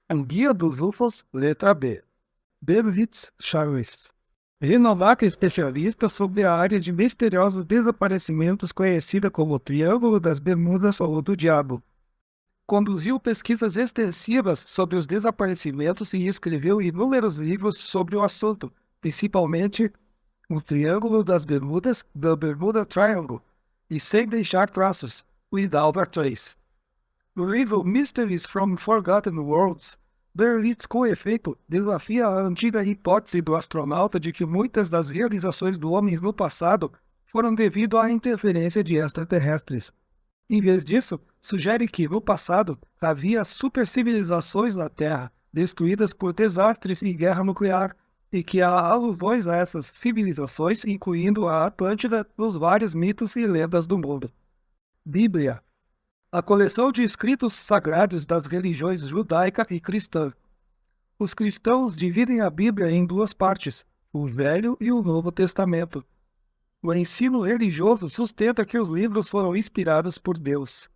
A Guia dos UFOs, letra B. Berlitz Charles. Renomado especialista sobre a área de misteriosos desaparecimentos conhecida como Triângulo das Bermudas ou do Diabo. Conduziu pesquisas extensivas sobre os desaparecimentos e escreveu inúmeros livros sobre o assunto, principalmente O Triângulo das Bermudas, The Bermuda Triangle, e Sem Deixar Traços, Without a Trace. No livro Mysteries from Forgotten Worlds, Berlitz, com efeito, desafia a antiga hipótese do astronauta de que muitas das realizações do homem no passado foram devido à interferência de extraterrestres. Em vez disso, sugere que, no passado, havia supercivilizações na Terra, destruídas por desastres e guerra nuclear, e que há alusões a essas civilizações, incluindo a Atlântida, nos vários mitos e lendas do mundo. Bíblia. A coleção de escritos sagrados das religiões judaica e cristã. Os cristãos dividem a Bíblia em duas partes, o Velho e o Novo Testamento. O ensino religioso sustenta que os livros foram inspirados por Deus.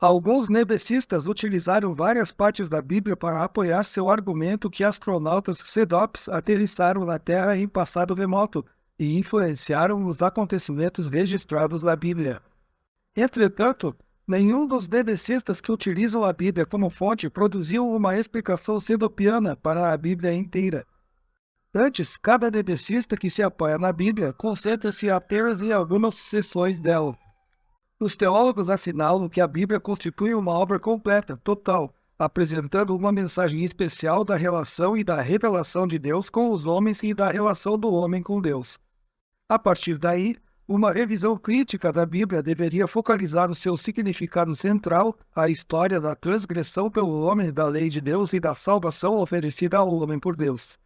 Alguns nebecistas utilizaram várias partes da Bíblia para apoiar seu argumento que astronautas CEDOPs aterrissaram na Terra em passado remoto e influenciaram os acontecimentos registrados na Bíblia. Entretanto, nenhum dos nebecistas que utilizam a Bíblia como fonte produziu uma explicação cedopiana para a Bíblia inteira. Antes, cada nebecista que se apoia na Bíblia concentra-se apenas em algumas seções dela. Os teólogos assinalam que a Bíblia constitui uma obra completa, total, apresentando uma mensagem especial da relação e da revelação de Deus com os homens e da relação do homem com Deus. A partir daí, uma revisão crítica da Bíblia deveria focalizar o seu significado central, a história da transgressão pelo homem da lei de Deus e da salvação oferecida ao homem por Deus.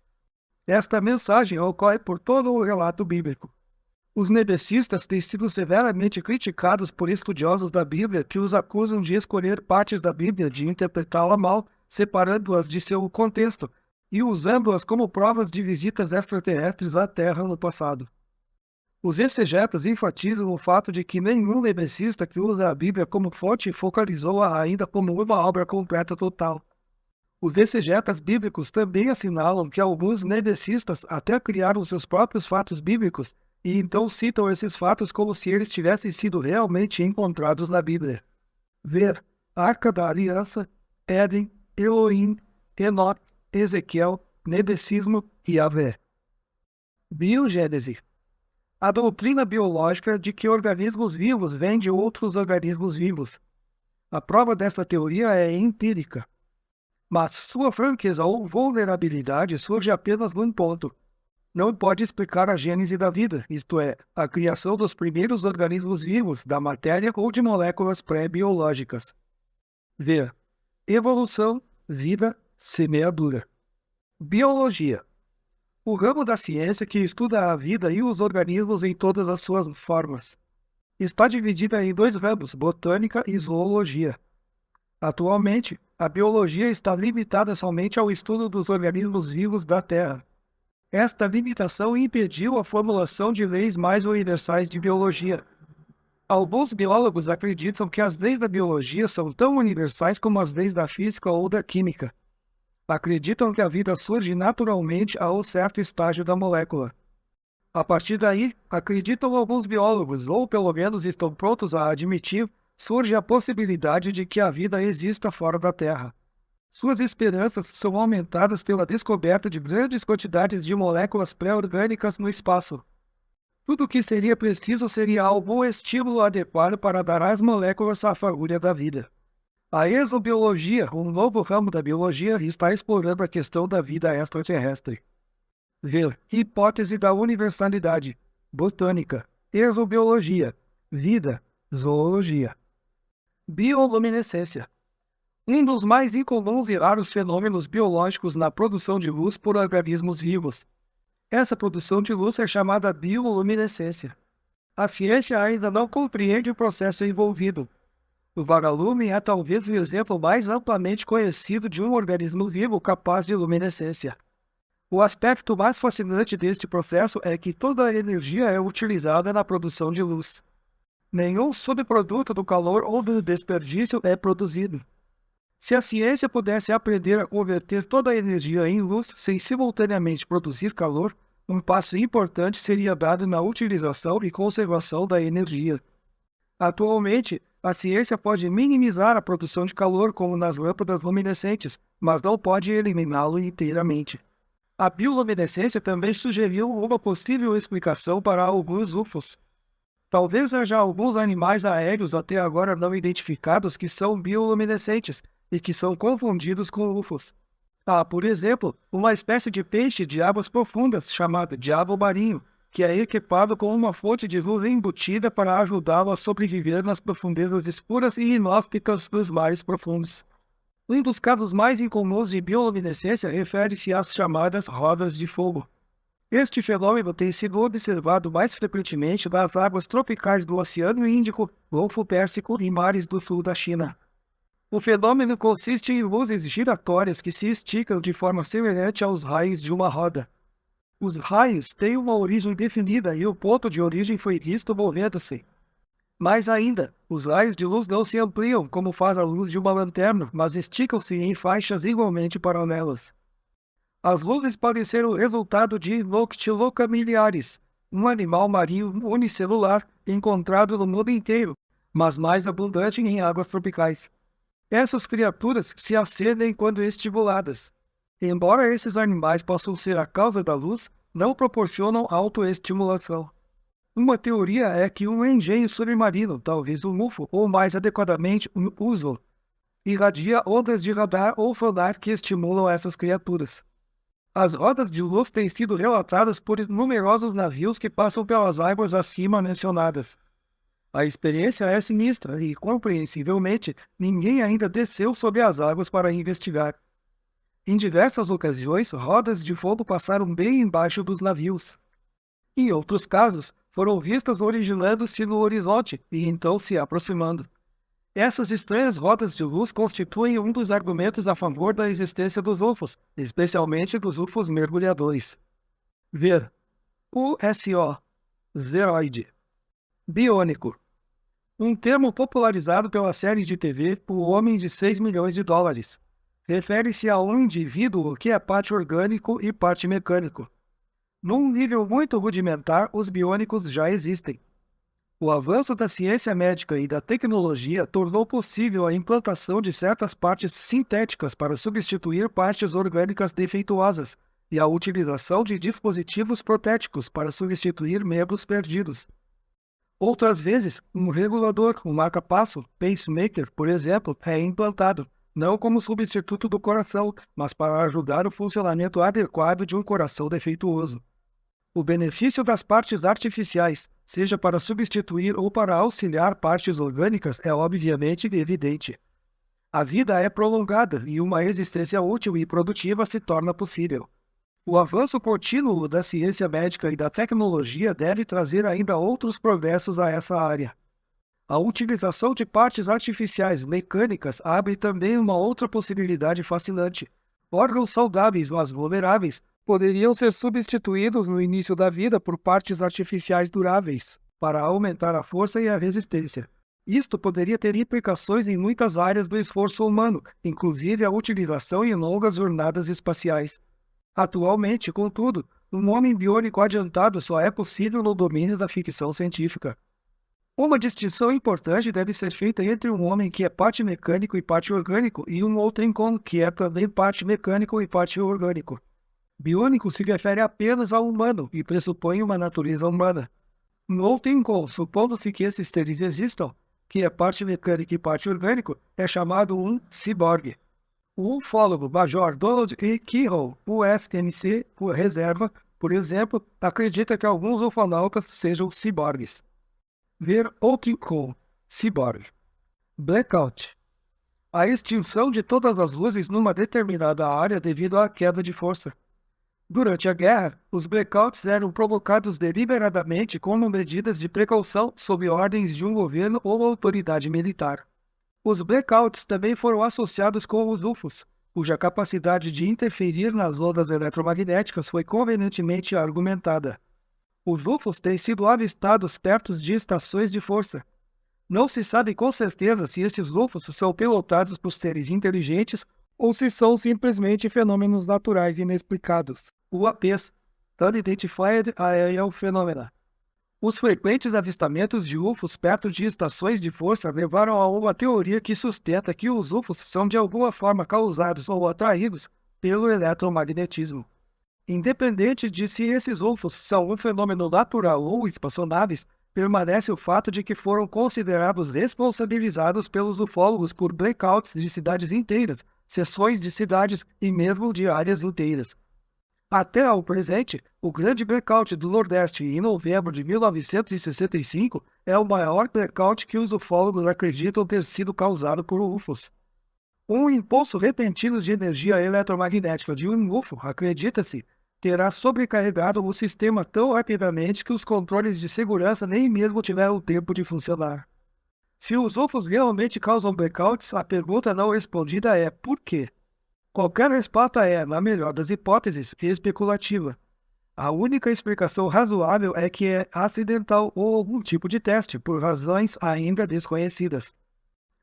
Esta mensagem ocorre por todo o relato bíblico. Os nebecistas têm sido severamente criticados por estudiosos da Bíblia que os acusam de escolher partes da Bíblia, de interpretá-la mal, separando-as de seu contexto e usando-as como provas de visitas extraterrestres à Terra no passado. Os exegetas enfatizam o fato de que nenhum nebecista que usa a Bíblia como fonte focalizou-a ainda como uma obra completa total. Os exegetas bíblicos também assinalam que alguns nebecistas até criaram seus próprios fatos bíblicos e então citam esses fatos como se eles tivessem sido realmente encontrados na Bíblia. Ver Arca da Aliança, Éden, Elohim, Enoque, Ezequiel, Nebecismo e Yahvé. Biogênese. A doutrina biológica de que organismos vivos vêm de outros organismos vivos. A prova desta teoria é empírica. Mas sua franqueza ou vulnerabilidade surge apenas num ponto. Não pode explicar a gênese da vida, isto é, a criação dos primeiros organismos vivos, da matéria ou de moléculas pré-biológicas. Ver evolução, vida, semeadura. Biologia. O ramo da ciência que estuda a vida e os organismos em todas as suas formas. Está dividida em dois ramos, botânica e zoologia. Atualmente, a biologia está limitada somente ao estudo dos organismos vivos da Terra. Esta limitação impediu a formulação de leis mais universais de biologia. Alguns biólogos acreditam que as leis da biologia são tão universais como as leis da física ou da química. Acreditam que a vida surge naturalmente a um certo estágio da molécula. A partir daí, acreditam alguns biólogos, ou pelo menos estão prontos a admitir, surge a possibilidade de que a vida exista fora da Terra. Suas esperanças são aumentadas pela descoberta de grandes quantidades de moléculas pré-orgânicas no espaço. Tudo o que seria preciso seria algum estímulo adequado para dar às moléculas a fagulha da vida. A exobiologia, um novo ramo da biologia, está explorando a questão da vida extraterrestre. Ver hipótese da universalidade, botânica, exobiologia, vida, zoologia. Bioluminescência. Um dos mais incomuns e raros fenômenos biológicos na produção de luz por organismos vivos. Essa produção de luz é chamada bioluminescência. A ciência ainda não compreende o processo envolvido. O vagalume é talvez o exemplo mais amplamente conhecido de um organismo vivo capaz de luminescência. O aspecto mais fascinante deste processo é que toda a energia é utilizada na produção de luz. Nenhum subproduto do calor ou do desperdício é produzido. Se a ciência pudesse aprender a converter toda a energia em luz sem simultaneamente produzir calor, um passo importante seria dado na utilização e conservação da energia. Atualmente, a ciência pode minimizar a produção de calor como nas lâmpadas luminescentes, mas não pode eliminá-lo inteiramente. A bioluminescência também sugeriu uma possível explicação para alguns UFOs. Talvez haja alguns animais aéreos até agora não identificados que são bioluminescentes e que são confundidos com UFOs. Há, por exemplo, uma espécie de peixe de águas profundas chamado diabo marinho, que é equipado com uma fonte de luz embutida para ajudá-lo a sobreviver nas profundezas escuras e inóspitas dos mares profundos. Um dos casos mais incomuns de bioluminescência refere-se às chamadas rodas de fogo. Este fenômeno tem sido observado mais frequentemente nas águas tropicais do Oceano Índico, Golfo Pérsico e mares do sul da China. O fenômeno consiste em luzes giratórias que se esticam de forma semelhante aos raios de uma roda. Os raios têm uma origem definida e o ponto de origem foi visto movendo-se. Mais ainda, os raios de luz não se ampliam como faz a luz de uma lanterna, mas esticam-se em faixas igualmente paralelas. As luzes podem ser o resultado de Noctiluca miliaris, um animal marinho unicelular encontrado no mundo inteiro, mas mais abundante em águas tropicais. Essas criaturas se acendem quando estimuladas. Embora esses animais possam ser a causa da luz, não proporcionam autoestimulação. Uma teoria é que um engenho submarino, talvez um UFO, ou mais adequadamente um USO, irradia ondas de radar ou sonar que estimulam essas criaturas. As rodas de luz têm sido relatadas por numerosos navios que passam pelas águas acima mencionadas. A experiência é sinistra e, compreensivelmente, ninguém ainda desceu sob as águas para investigar. Em diversas ocasiões, rodas de fogo passaram bem embaixo dos navios. Em outros casos, foram vistas originando-se no horizonte e então se aproximando. Essas estranhas rodas de luz constituem um dos argumentos a favor da existência dos UFOs, especialmente dos UFOs mergulhadores. Ver. USO. Zeroide. Biônico. Um termo popularizado pela série de TV O Homem de 6 milhões de dólares. Refere-se a um indivíduo que é parte orgânico e parte mecânico. Num nível muito rudimentar, os biônicos já existem. O avanço da ciência médica e da tecnologia tornou possível a implantação de certas partes sintéticas para substituir partes orgânicas defeituosas e a utilização de dispositivos protéticos para substituir membros perdidos. Outras vezes, um regulador, um marca-passo, pacemaker, por exemplo, é implantado, não como substituto do coração, mas para ajudar o funcionamento adequado de um coração defeituoso. O benefício das partes artificiais, seja para substituir ou para auxiliar partes orgânicas, é obviamente evidente. A vida é prolongada e uma existência útil e produtiva se torna possível. O avanço contínuo da ciência médica e da tecnologia deve trazer ainda outros progressos a essa área. A utilização de partes artificiais mecânicas abre também uma outra possibilidade fascinante. Órgãos saudáveis, mas vulneráveis, poderiam ser substituídos no início da vida por partes artificiais duráveis, para aumentar a força e a resistência. Isto poderia ter implicações em muitas áreas do esforço humano, inclusive a utilização em longas jornadas espaciais. Atualmente, contudo, um homem biônico adiantado só é possível no domínio da ficção científica. Uma distinção importante deve ser feita entre um homem que é parte mecânico e parte orgânico e um outrem que é também parte mecânico e parte orgânico. Biônico se refere apenas ao humano e pressupõe uma natureza humana. Um outrem, supondo-se que esses seres existam, que é parte mecânico e parte orgânico, é chamado um ciborgue. O ufólogo Major Donald E. Keyhoe, USMC, por reserva, por exemplo, acredita que alguns ufonautas sejam ciborgues. Ver outrem, ciborgue. Blackout. A extinção de todas as luzes numa determinada área devido à queda de força. Durante a guerra, os blackouts eram provocados deliberadamente como medidas de precaução sob ordens de um governo ou autoridade militar. Os blackouts também foram associados com os UFOs, cuja capacidade de interferir nas ondas eletromagnéticas foi convenientemente argumentada. Os UFOs têm sido avistados perto de estações de força. Não se sabe com certeza se esses UFOs são pilotados por seres inteligentes ou se são simplesmente fenômenos naturais inexplicados. UAPs, Unidentified Aerial Phenomena. Os frequentes avistamentos de UFOs perto de estações de força levaram a uma teoria que sustenta que os UFOs são de alguma forma causados ou atraídos pelo eletromagnetismo. Independente de se esses UFOs são um fenômeno natural ou espaçonaves, permanece o fato de que foram considerados responsabilizados pelos ufólogos por blackouts de cidades inteiras, seções de cidades e mesmo de áreas inteiras. Até ao presente, o grande blackout do Nordeste em novembro de 1965 é o maior blackout que os ufólogos acreditam ter sido causado por UFOs. Um impulso repentino de energia eletromagnética de um UFO, acredita-se, terá sobrecarregado o sistema tão rapidamente que os controles de segurança nem mesmo tiveram tempo de funcionar. Se os UFOs realmente causam blackouts, a pergunta não respondida é por quê? Qualquer resposta é, na melhor das hipóteses, especulativa. A única explicação razoável é que é acidental ou algum tipo de teste, por razões ainda desconhecidas.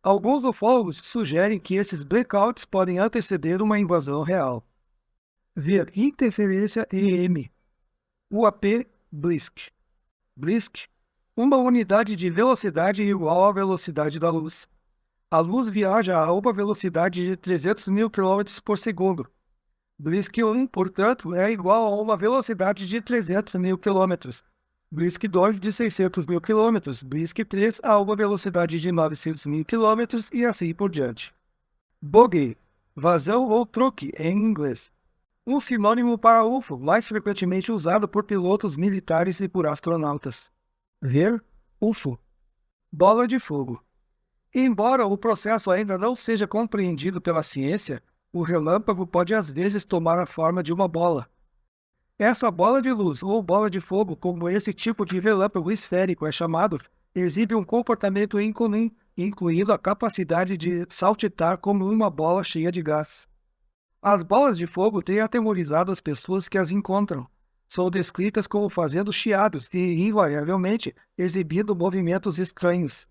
Alguns ufólogos sugerem que esses blackouts podem anteceder uma invasão real. Ver interferência EM. UAP BLISK. BLISK, uma unidade de velocidade igual à velocidade da luz. A luz viaja a uma velocidade de 300 mil km por segundo. BLISK 1, portanto, é igual a uma velocidade de 300 mil km. BLISK 2 de 600 mil km, BLISK 3 a uma velocidade de 900 mil km e assim por diante. Bogey, vazão ou truque em inglês. Um sinônimo para UFO, mais frequentemente usado por pilotos militares e por astronautas. Ver UFO. Bola de fogo. Embora o processo ainda não seja compreendido pela ciência, o relâmpago pode às vezes tomar a forma de uma bola. Essa bola de luz ou bola de fogo, como esse tipo de relâmpago esférico é chamado, exibe um comportamento incomum, incluindo a capacidade de saltitar como uma bola cheia de gás. As bolas de fogo têm atemorizado as pessoas que as encontram. São descritas como fazendo chiados e, invariavelmente, exibindo movimentos estranhos.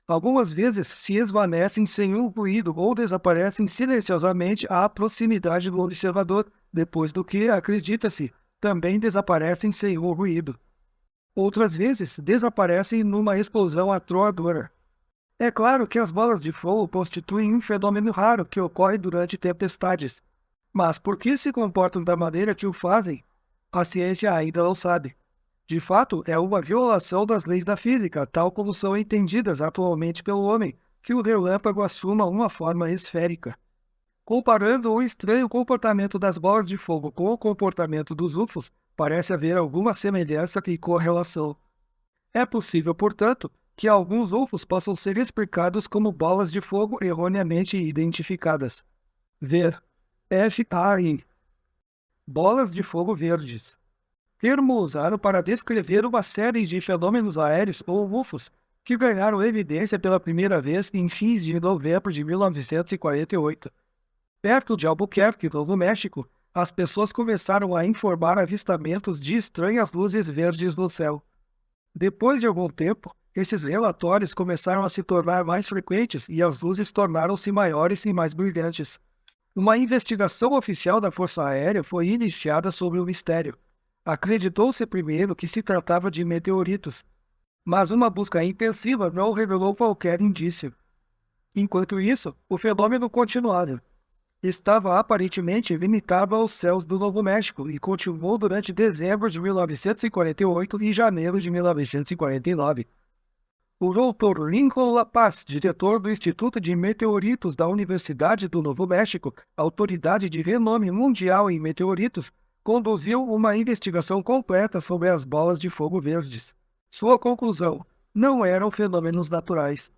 Algumas vezes se esvanecem sem um ruído ou desaparecem silenciosamente à proximidade do observador, depois do que, acredita-se, também desaparecem sem um ruído. Outras vezes desaparecem numa explosão atroadora. É claro que as bolas de fogo constituem um fenômeno raro que ocorre durante tempestades, mas por que se comportam da maneira que o fazem? A ciência ainda não sabe. De fato, é uma violação das leis da física, tal como são entendidas atualmente pelo homem, que o relâmpago assuma uma forma esférica. Comparando o estranho comportamento das bolas de fogo com o comportamento dos UFOs, parece haver alguma semelhança e correlação. É possível, portanto, que alguns UFOs possam ser explicados como bolas de fogo erroneamente identificadas. Ver FAI. Bolas de fogo verdes. Termo usado para descrever uma série de fenômenos aéreos ou UFOs que ganharam evidência pela primeira vez em fins de novembro de 1948. Perto de Albuquerque, Novo México, as pessoas começaram a informar avistamentos de estranhas luzes verdes no céu. Depois de algum tempo, esses relatórios começaram a se tornar mais frequentes e as luzes tornaram-se maiores e mais brilhantes. Uma investigação oficial da Força Aérea foi iniciada sobre o mistério. Acreditou-se primeiro que se tratava de meteoritos, mas uma busca intensiva não revelou qualquer indício. Enquanto isso, o fenômeno continuava. Estava aparentemente limitado aos céus do Novo México e continuou durante dezembro de 1948 e janeiro de 1949. O Dr. Lincoln LaPaz, diretor do Instituto de Meteoritos da Universidade do Novo México, autoridade de renome mundial em meteoritos, conduziu uma investigação completa sobre as bolas de fogo verdes. Sua conclusão: não eram fenômenos naturais.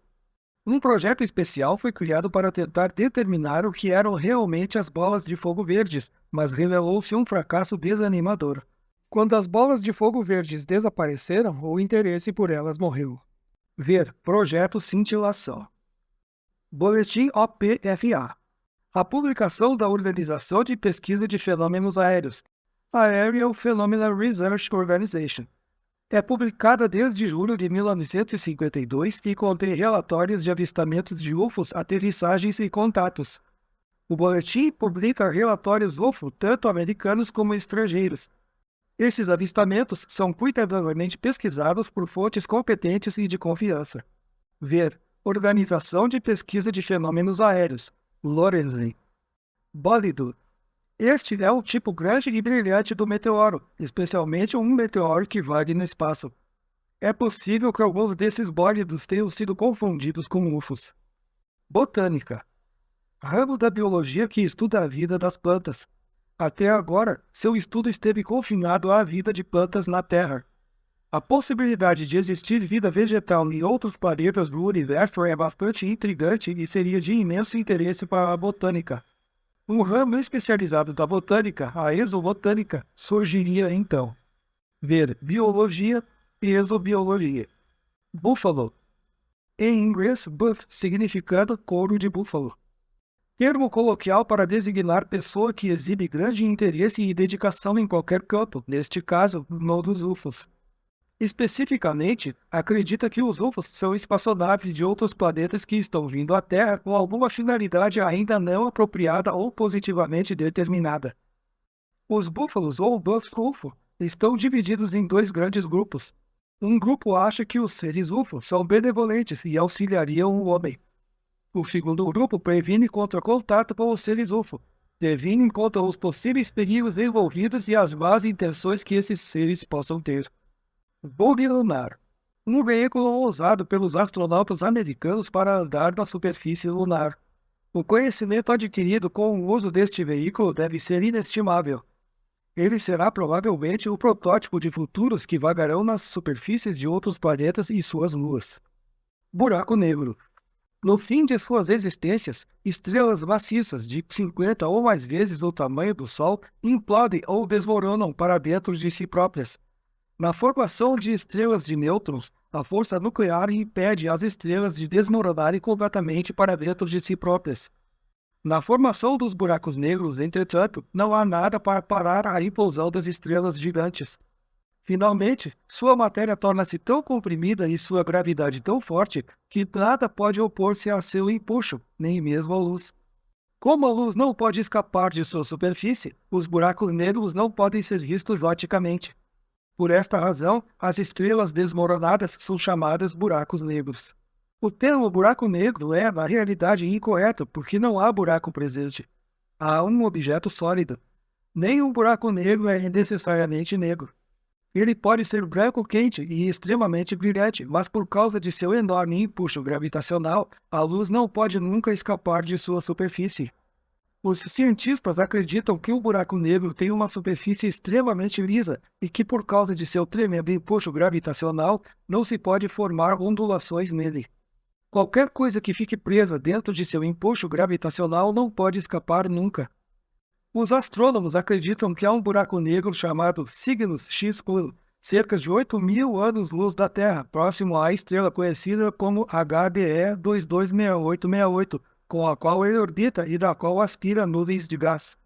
Um projeto especial foi criado para tentar determinar o que eram realmente as bolas de fogo verdes, mas revelou-se um fracasso desanimador. Quando as bolas de fogo verdes desapareceram, o interesse por elas morreu. Ver Projeto Cintilação. Boletim OPFA. A publicação da Organização de Pesquisa de Fenômenos Aéreos, Aerial Phenomena Research Organization. É publicada desde julho de 1952 e contém relatórios de avistamentos de UFOs, aterrissagens e contatos. O boletim publica relatórios UFO tanto americanos como estrangeiros. Esses avistamentos são cuidadosamente pesquisados por fontes competentes e de confiança. Ver Organização de Pesquisa de Fenômenos Aéreos, Lorenzen. Bólido. Este é um tipo grande e brilhante do meteoro, especialmente um meteoro que vague no espaço. É possível que alguns desses bólidos tenham sido confundidos com UFOs. Botânica. Ramo da biologia que estuda a vida das plantas. Até agora, seu estudo esteve confinado à vida de plantas na Terra. A possibilidade de existir vida vegetal em outros planetas do universo é bastante intrigante e seria de imenso interesse para a botânica. Um ramo especializado da botânica, a exobotânica, surgiria então. Ver biologia e exobiologia. Búfalo. Em inglês, buff, significando couro de búfalo. Termo coloquial para designar pessoa que exibe grande interesse e dedicação em qualquer campo, neste caso, no dos UFOs. Especificamente, acredita que os UFOs são espaçonaves de outros planetas que estão vindo à Terra com alguma finalidade ainda não apropriada ou positivamente determinada. Os búfalos ou buffs UFO estão divididos em dois grandes grupos. Um grupo acha que os seres UFO são benevolentes e auxiliariam o homem. O segundo grupo previne contra contato com os seres UFO, previne contra os possíveis perigos envolvidos e as más intenções que esses seres possam ter. Bug lunar. Um veículo usado pelos astronautas americanos para andar na superfície lunar. O conhecimento adquirido com o uso deste veículo deve ser inestimável. Ele será provavelmente o protótipo de futuros que vagarão nas superfícies de outros planetas e suas luas. Buraco negro. No fim de suas existências, estrelas maciças de 50 ou mais vezes o tamanho do Sol implodem ou desmoronam para dentro de si próprias. Na formação de estrelas de nêutrons, a força nuclear impede as estrelas de desmoronarem completamente para dentro de si próprias. Na formação dos buracos negros, entretanto, não há nada para parar a implosão das estrelas gigantes. Finalmente, sua matéria torna-se tão comprimida e sua gravidade tão forte que nada pode opor-se a seu empuxo, nem mesmo a luz. Como a luz não pode escapar de sua superfície, os buracos negros não podem ser vistos verticalmente. Por esta razão, as estrelas desmoronadas são chamadas buracos negros. O termo buraco negro é, na realidade, incorreto, porque não há buraco presente. Há um objeto sólido. Nenhum buraco negro é necessariamente negro. Ele pode ser branco quente e extremamente brilhante, mas por causa de seu enorme empuxo gravitacional, a luz não pode nunca escapar de sua superfície. Os cientistas acreditam que o buraco negro tem uma superfície extremamente lisa e que, por causa de seu tremendo empuxo gravitacional, não se pode formar ondulações nele. Qualquer coisa que fique presa dentro de seu empuxo gravitacional não pode escapar nunca. Os astrônomos acreditam que há um buraco negro chamado Cygnus X-Cul, cerca de 8.000 anos-luz da Terra, próximo à estrela conhecida como HDE 226868, com a qual ele orbita e da qual aspira nuvens de gás.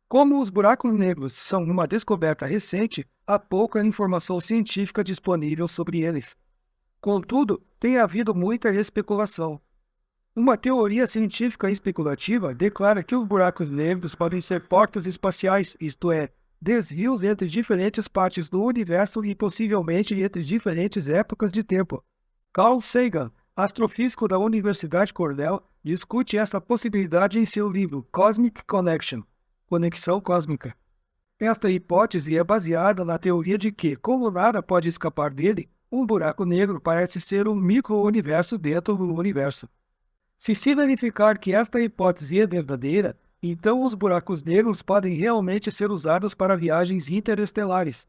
Como os buracos negros são uma descoberta recente, há pouca informação científica disponível sobre eles. Contudo, tem havido muita especulação. Uma teoria científica especulativa declara que os buracos negros podem ser portas espaciais, isto é, desvios entre diferentes partes do universo e possivelmente entre diferentes épocas de tempo. Carl Sagan, astrofísico da Universidade Cornell, discute essa possibilidade em seu livro Cosmic Connection, Conexão Cósmica. Esta hipótese é baseada na teoria de que, como nada pode escapar dele, um buraco negro parece ser um micro-universo dentro do universo. Se verificar que esta hipótese é verdadeira, então os buracos negros podem realmente ser usados para viagens interestelares.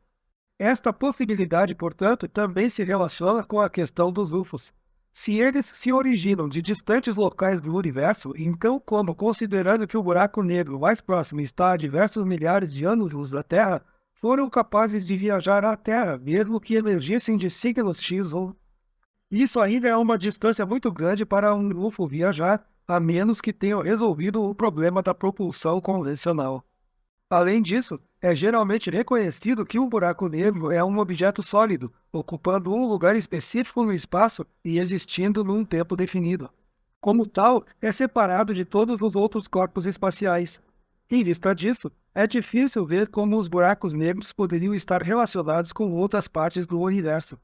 Esta possibilidade, portanto, também se relaciona com a questão dos UFOs. Se eles se originam de distantes locais do universo, então como, considerando que o buraco negro mais próximo está a diversos milhares de anos-luz da Terra, foram capazes de viajar à Terra, mesmo que emergissem de signos X ou... Isso ainda é uma distância muito grande para um UFO viajar, a menos que tenham resolvido o problema da propulsão convencional. Além disso, é geralmente reconhecido que um buraco negro é um objeto sólido, ocupando um lugar específico no espaço e existindo num tempo definido. Como tal, é separado de todos os outros corpos espaciais. Em vista disso, é difícil ver como os buracos negros poderiam estar relacionados com outras partes do universo.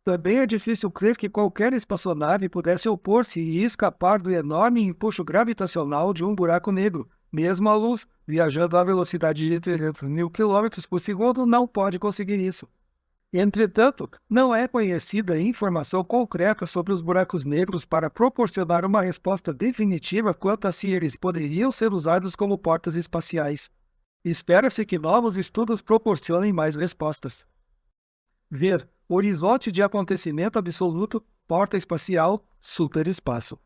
Também é difícil crer que qualquer espaçonave pudesse opor-se e escapar do enorme empuxo gravitacional de um buraco negro. Mesmo a luz, viajando à velocidade de 300 mil quilômetros por segundo, não pode conseguir isso. Entretanto, não é conhecida informação concreta sobre os buracos negros para proporcionar uma resposta definitiva quanto a se eles poderiam ser usados como portas espaciais. Espera-se que novos estudos proporcionem mais respostas. Ver horizonte de acontecimento absoluto, porta espacial, superespaço.